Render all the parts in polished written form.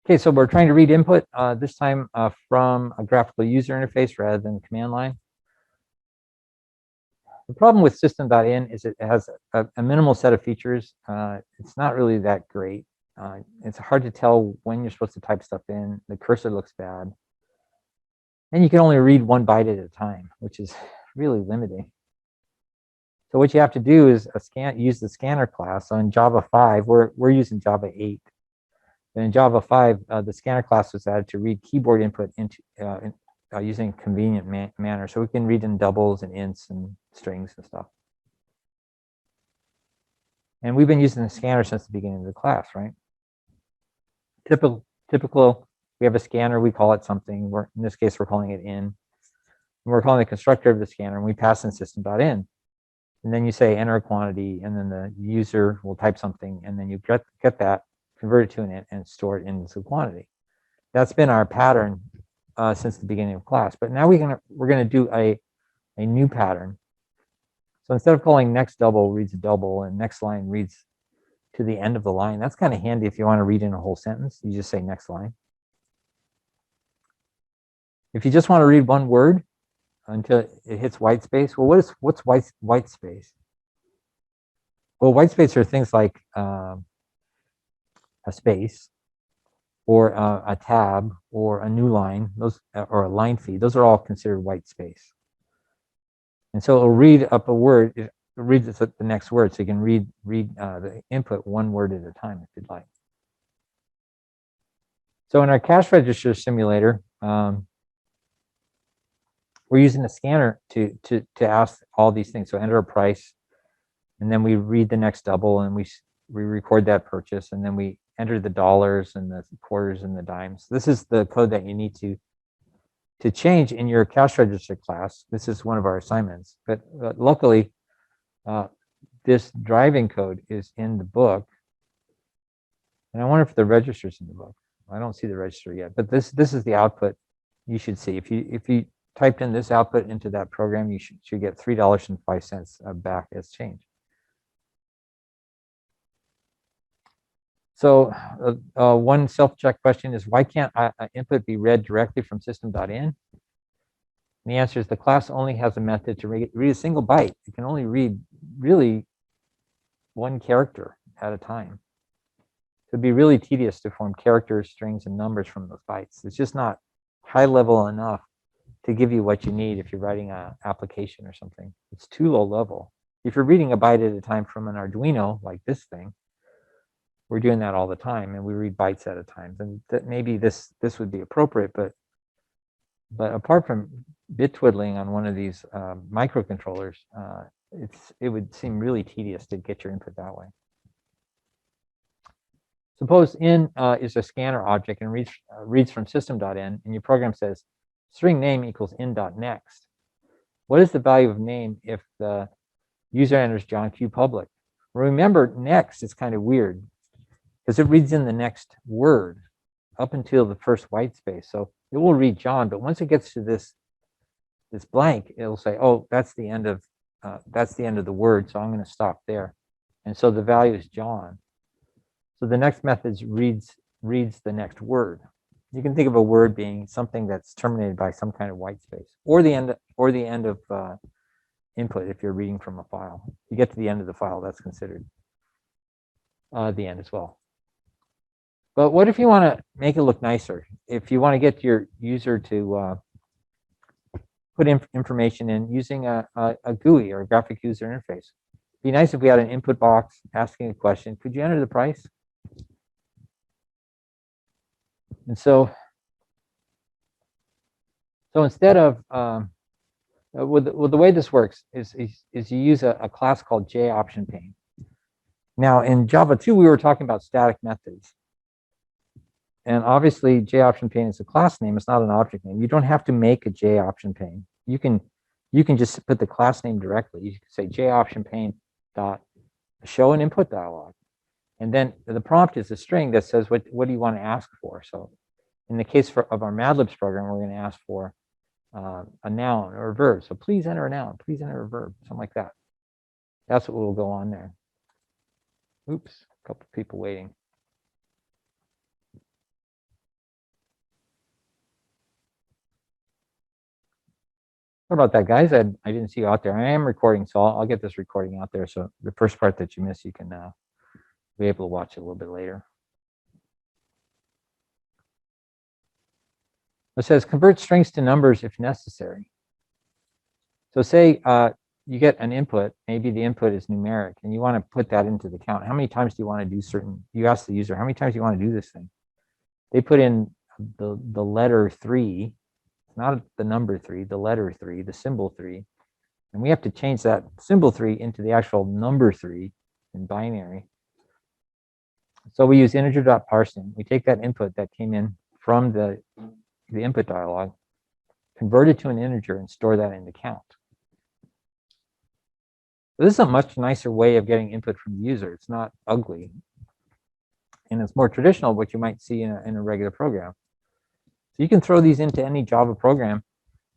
Okay, so we're trying to read input this time from a graphical user interface rather than command line. The problem with system.in is it has a minimal set of features. It's not really that great. It's hard to tell when you're supposed to type stuff in. The cursor looks bad. And you can only read 1 byte at a time, which is really limiting. So what you have to do is use the scanner class. So in Java 5, we're using Java 8. And in Java 5, the scanner class was added to read keyboard input into using a convenient manner. So we can read in doubles and ints and strings and stuff. And we've been using the scanner since the beginning of the class, right? Typical, we have a scanner, we call it something. In this case, we're calling it in. And we're calling the constructor of the scanner, and we pass in system.in. And then you say enter a quantity, and then the user will type something, and then you get that, convert it to an int, and store it into the quantity. That's been our pattern since the beginning of class. But now we're going to do a new pattern. So instead of calling next double reads a double and next line reads to the end of the line, that's kind of handy if you want to read in a whole sentence. You just say next line. If you just want to read one word until it hits white space, well, what's white space? Well, white space are things like a space, or a tab, or a new line, or a line feed. Those are all considered white space. And so it'll read up a word, it reads the next word, so you can read the input 1 word at a time if you'd like. So in our cash register simulator, we're using the scanner to ask all these things. So enter a price, and then we read the next double, and we record that purchase, and then we enter the dollars and the quarters and the dimes. This is the code that you need to change in your cash register class. This is one of our assignments, but luckily this driving code is in the book, and I wonder if the register's in the book. I don't see the register yet, but this is the output you should see. If you typed in this output into that program, you should get $3.05 back as change. So one self-check question is, why can't input be read directly from system.in? And the answer is the class only has a method to read a single byte. It can only read really 1 character at a time. It'd be really tedious to form characters, strings, and numbers from those bytes. It's just not high level enough to give you what you need if you're writing an application or something. It's too low level. If you're reading a byte at a time from an Arduino, like this thing, we're doing that all the time, and we read bytes at a time. And that maybe this would be appropriate, but apart from bit twiddling on one of these microcontrollers, it would seem really tedious to get your input that way. Suppose in is a scanner object and reads from system.in, and your program says string name equals in.next. What is the value of name if the user enters John Q public? Remember, next is kind of weird because it reads in the next word up until the first white space. So it will read John, but once it gets to this blank, it'll say, oh, that's the end of the word, so I'm going to stop there. And so the value is John. So the next method reads the next word. You can think of a word being something that's terminated by some kind of white space, or the end of input if you're reading from a file. You get to the end of the file, that's considered the end as well. But what if you want to make it look nicer? If you want to get your user to put information in using a GUI, or a graphic user interface. It'd be nice if we had an input box asking a question. Could you enter the price? And so instead of the way this works is you use a class called JOptionPane. Now in Java 2 we were talking about static methods, and obviously JOptionPane is a class name. It's not an object name. You don't have to make a JOptionPane. You can just put the class name directly. You can say JOptionPane dot show an input dialog. And then the prompt is a string that says, what do you want to ask for? So in the case of our Mad Libs program, we're going to ask for a noun or a verb. So please enter a noun, please enter a verb, something like that. That's what will go on there. Oops, a couple people waiting. about that, guys. I didn't see you out there. I am recording, so I'll get this recording out there. So the first part that you missed, you can be able to watch it a little bit later. It says convert strings to numbers if necessary. So say you get an input, maybe the input is numeric, and you want to put that into the count. How many times do you want to do certain, you ask the user, how many times do you want to do this thing? They put in the letter 3, not the number 3, the letter 3, the symbol 3, and we have to change that symbol 3 into the actual number 3 in binary. So we use integer.parsing. We take that input that came in from the input dialog, convert it to an integer, and store that in the count. So this is a much nicer way of getting input from the user. It's not ugly. And it's more traditional, what you might see in a regular program. So you can throw these into any Java program.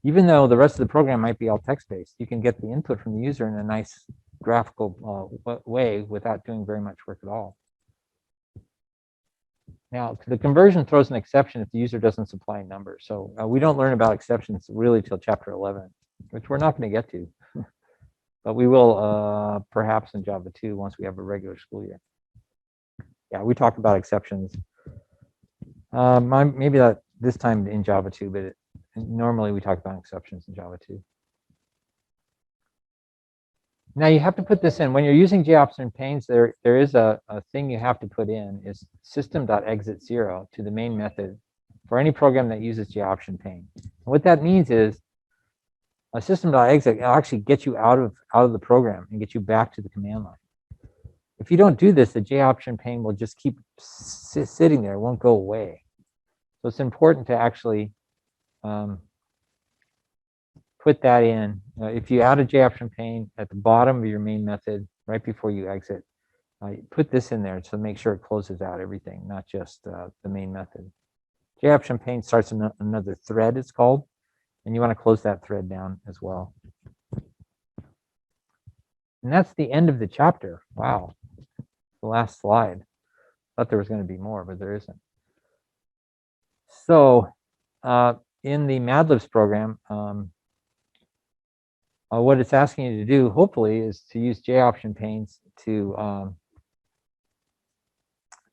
Even though the rest of the program might be all text-based, you can get the input from the user in a nice graphical way without doing very much work at all. Now, the conversion throws an exception if the user doesn't supply a number. So we don't learn about exceptions really till chapter 11, which we're not going to get to. But we will perhaps in Java 2 once we have a regular school year. Yeah, we talk about exceptions. Maybe not this time in Java 2, but normally we talk about exceptions in Java 2. Now you have to put this in. When you're using JOPS and pains, there is a thing you have to put in is system.exit 0 to the main method for any program that uses JOPS pane. What that means is a system.exit will actually get you out of the program and get you back to the command line. If you don't do this, the JOPS pane will just keep sitting there. It won't go away. So it's important to actually put that in. If you add a JOPS pane at the bottom of your main method, right before you exit, put this in there to make sure it closes out everything, not just the main method. JOPS pane starts another thread, it's called, and you want to close that thread down as well. And that's the end of the chapter. Wow, the last slide. Thought there was going to be more, but there isn't. So in the Mad Libs program, what it's asking you to do, hopefully, is to use JOPS panes to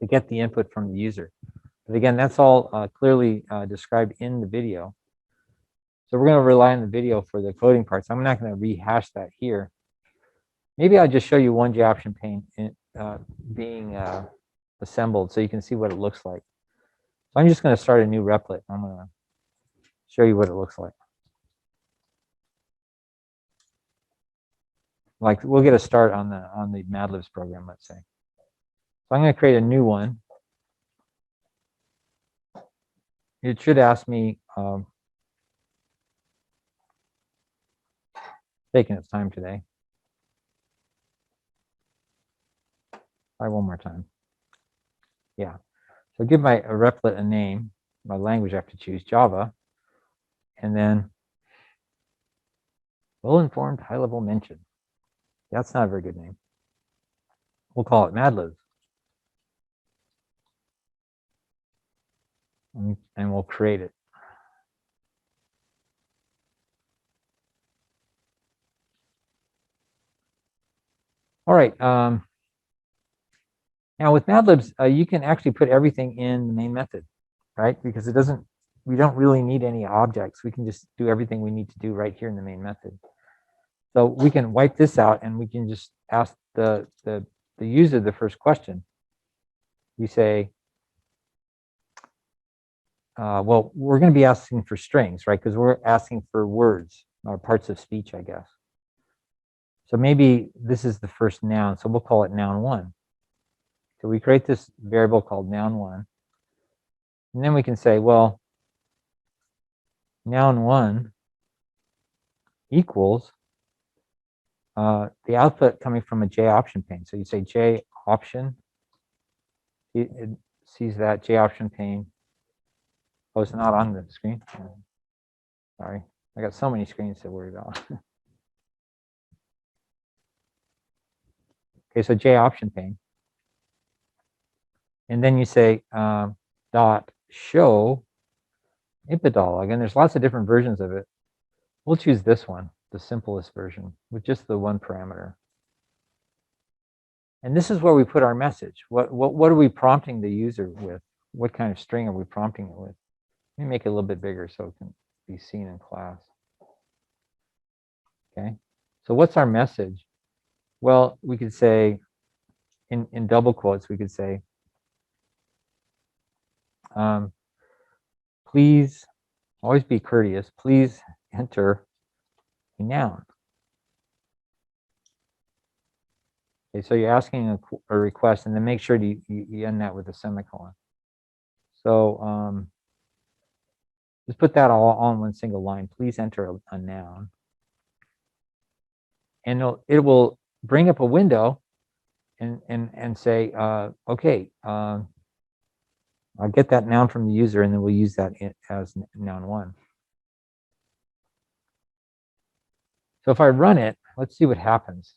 get the input from the user. But again, that's all clearly described in the video. So we're going to rely on the video for the coding parts. I'm not going to rehash that here. Maybe I'll just show you one JOPS pane being assembled so you can see what it looks like. So I'm just going to start a new replit. I'm going to show you what it looks like. Like we'll get a start on the Mad Libs program, let's say. So I'm going to create a new one. It should ask me, taking its time today. Try one more time. Yeah. So give my replit a name. My language I have to choose Java. And then well-informed high-level mention. That's not a very good name. We'll call it Mad Libs. And we'll create it. All right. Now with Mad Libs, you can actually put everything in the main method, right? Because we don't really need any objects. We can just do everything we need to do right here in the main method. So we can wipe this out and we can just ask the user the first question. You say, well, we're going to be asking for strings, right? Because we're asking for words or parts of speech, I guess. So maybe this is the first noun, so we'll call it noun1. So we create this variable called noun1. And then we can say, well, noun1 equals the output coming from a JOPS pane. So you say JOPS. It sees that JOPS pane. Oh, it's not on the screen. Sorry, I got so many screens to worry about. Okay, so JOPS pane. And then you say dot show input dialog, and there's lots of different versions of it. We'll choose this one, the simplest version, with just the one parameter. And this is where we put our message. What are we prompting the user with? What kind of string are we prompting it with? Let me make it a little bit bigger so it can be seen in class. Okay, so what's our message? Well, we could say, in double quotes, we could say, please, always be courteous, please enter a noun. Okay, so you're asking a request, and then make sure you end that with a semicolon. So just put that all in one single line. Please enter a noun. And it will bring up a window and say, okay, I'll get that noun from the user, and then we'll use that as noun one. So if I run it, let's see what happens.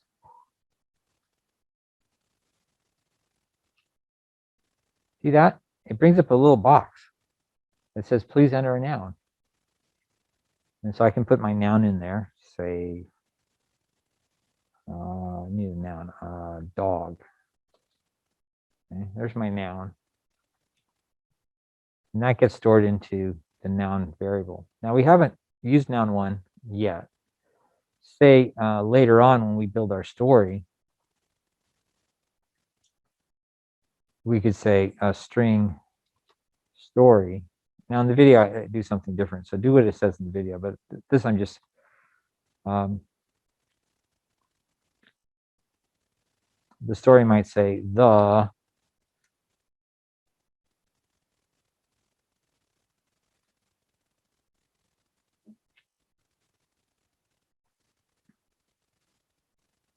See that? It brings up a little box that says, please enter a noun. And so I can put my noun in there, say, I need a noun, dog. Okay, there's my noun. And that gets stored into the noun variable. Now we haven't used noun one yet. Say later on when we build our story, we could say a string story. Now in the video, I do something different. So do what it says in the video, but this I'm just the story might say the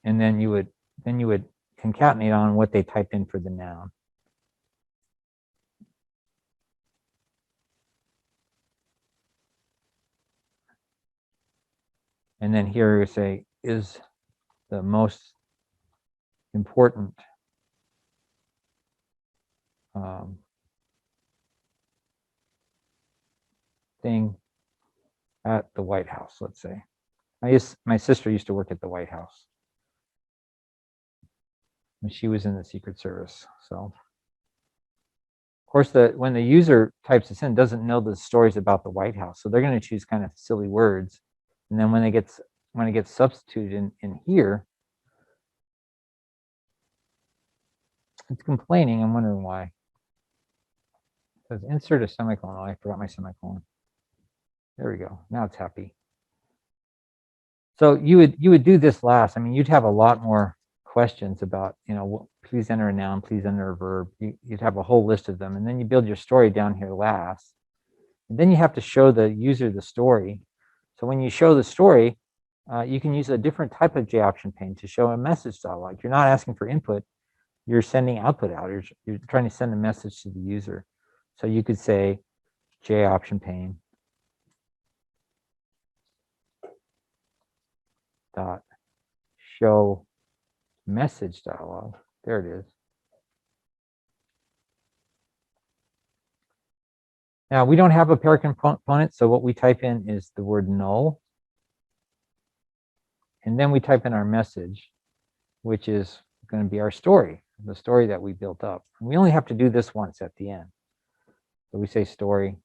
and then you would concatenate on what they typed in for the noun. And then here we say is the most important thing at the White House, let's say. My sister used to work at the White House. And she was in the Secret Service. So, of course, when the user types this in, doesn't know the stories about the White House. So they're going to choose kind of silly words. And then when it gets substituted in here, it's complaining. I'm wondering why. It says insert a semicolon. Oh, I forgot my semicolon. There we go. Now it's happy. So you would do this last. I mean, you'd have a lot more questions about, please enter a noun, please enter a verb. You'd have a whole list of them, and then you build your story down here last. And then you have to show the user the story. So when you show the story, you can use a different type of J option pane to show a message dialog. You're not asking for input, you're sending output out. You're trying to send a message to the user. So you could say J option pane dot show message dialog. There it is. Now we don't have a pair component, so what we type in is the word null. And then we type in our message, which is going to be our story, the story that we built up. And we only have to do this once at the end. So we say story.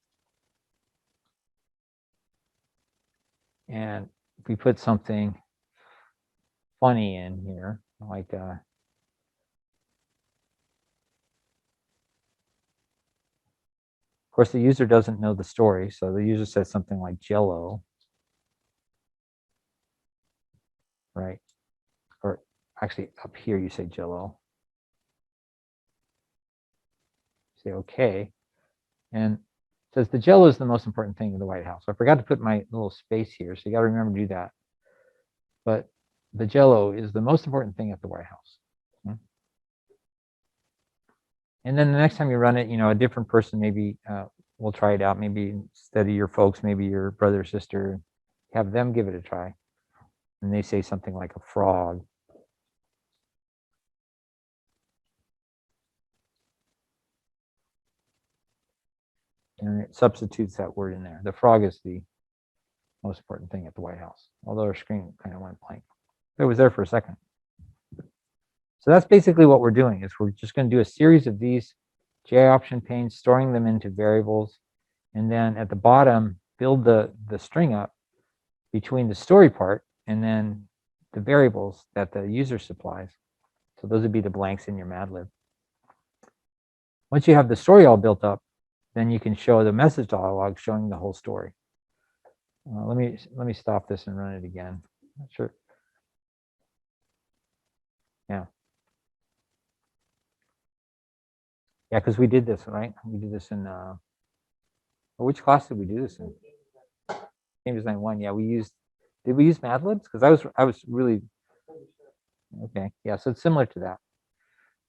And if we put something funny in here, like of course, the user doesn't know the story, so the user says something like Jello, right? Or actually, up here you say Jello. Say okay, and it says the Jello is the most important thing in the White House. I forgot to put my little space here, so you got to remember to do that. But the Jello is the most important thing at the White House. And then the next time you run it, a different person maybe will try it out. Maybe instead of your folks, maybe your brother or sister, have them give it a try. And they say something like a frog. And it substitutes that word in there. The frog is the Most important thing at the White House, although our screen kind of went blank. It was there for a second. So that's basically what we're doing, is we're just going to do a series of these J option panes, storing them into variables, and then at the bottom, build the string up between the story part and then the variables that the user supplies. So those would be the blanks in your Mad Lib. Once you have the story all built up, then you can show the message dialog showing the whole story. Let me stop this and run it again. Not sure. Yeah. Yeah, because we did this, right? We did this in which class did we do this in? Game Design 1. Yeah, did we use Mad Libs? Because I was really okay. Yeah, so it's similar to that.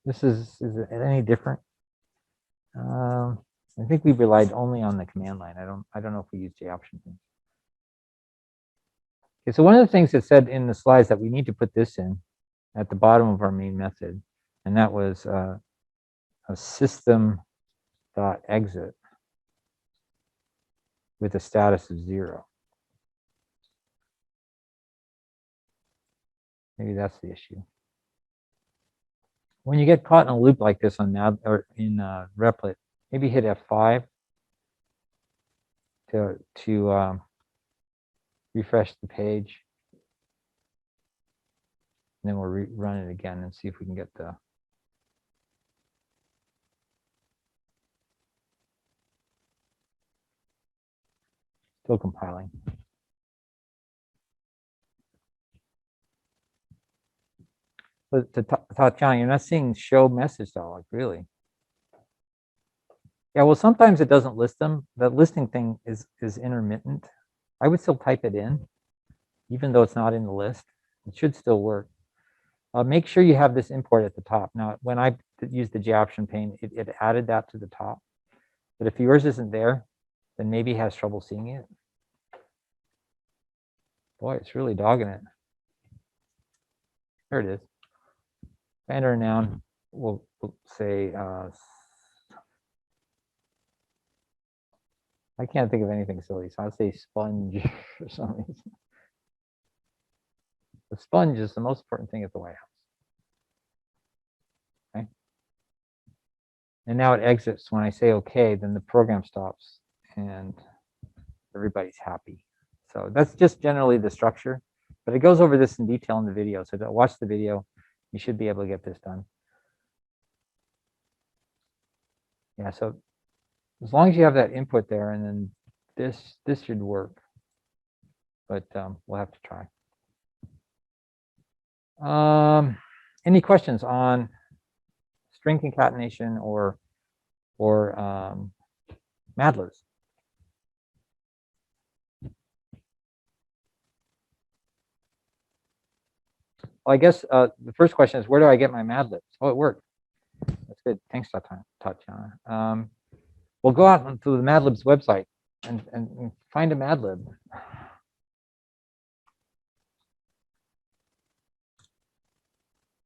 Is it any different? I think we relied only on the command line. I don't know if we used J option things. Okay, so one of the things that said in the slides that we need to put this in at the bottom of our main method, and that was a system.exit with a status of 0. Maybe that's the issue. When you get caught in a loop like this on Nav or in Replit, maybe hit F5 to refresh the page. And then we'll run it again and see if we can get the still compiling. But Tatiana, you're not seeing show message dialog, really. Yeah, well, sometimes it doesn't list them. The listing thing is intermittent. I would still type it in, even though it's not in the list. It should still work. Make sure you have this import at the top. Now, when I used the J option pane, it added that to the top. But if yours isn't there, then maybe it has trouble seeing it. Boy, it's really dogging it. There it is. Enter a noun, we'll say, I can't think of anything silly, so I'll say sponge for some reason. The sponge is the most important thing at the White House. Okay. And now it exits. When I say okay, then the program stops and everybody's happy. So that's just generally the structure, but it goes over this in detail in the video. So to watch the video, you should be able to get this done. Yeah, so as long as you have that input there, and then this should work, but we'll have to try. Any questions on string concatenation or Mad Libs? Well, I guess the first question is, where do I get my Mad Libs? Oh, it worked. That's good. Thanks, Tatiana. We'll go out to the Mad Libs website and find a Mad Lib.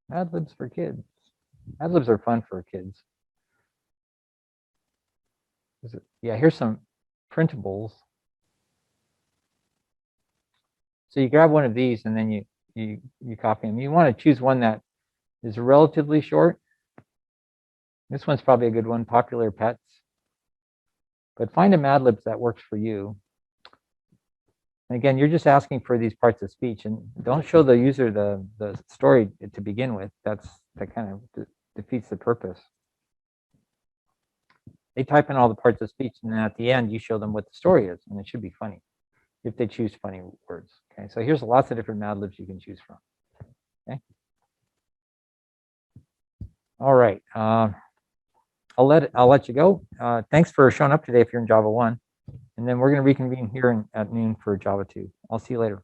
Mad Libs for kids. Mad Libs are fun for kids. Yeah, here's some printables. So you grab one of these and then you copy them. You want to choose one that is relatively short. This one's probably a good one, Popular Pets. But find a Mad Libs that works for you. And again, you're just asking for these parts of speech, and don't show the user the story to begin with. That kind of defeats the purpose. They type in all the parts of speech, and then at the end, you show them what the story is, and it should be funny if they choose funny words. Okay, so here's lots of different Mad Libs you can choose from. Okay. All right. I'll let you go. Thanks for showing up today if you're in Java 1. And then we're going to reconvene here at noon for Java 2. I'll see you later.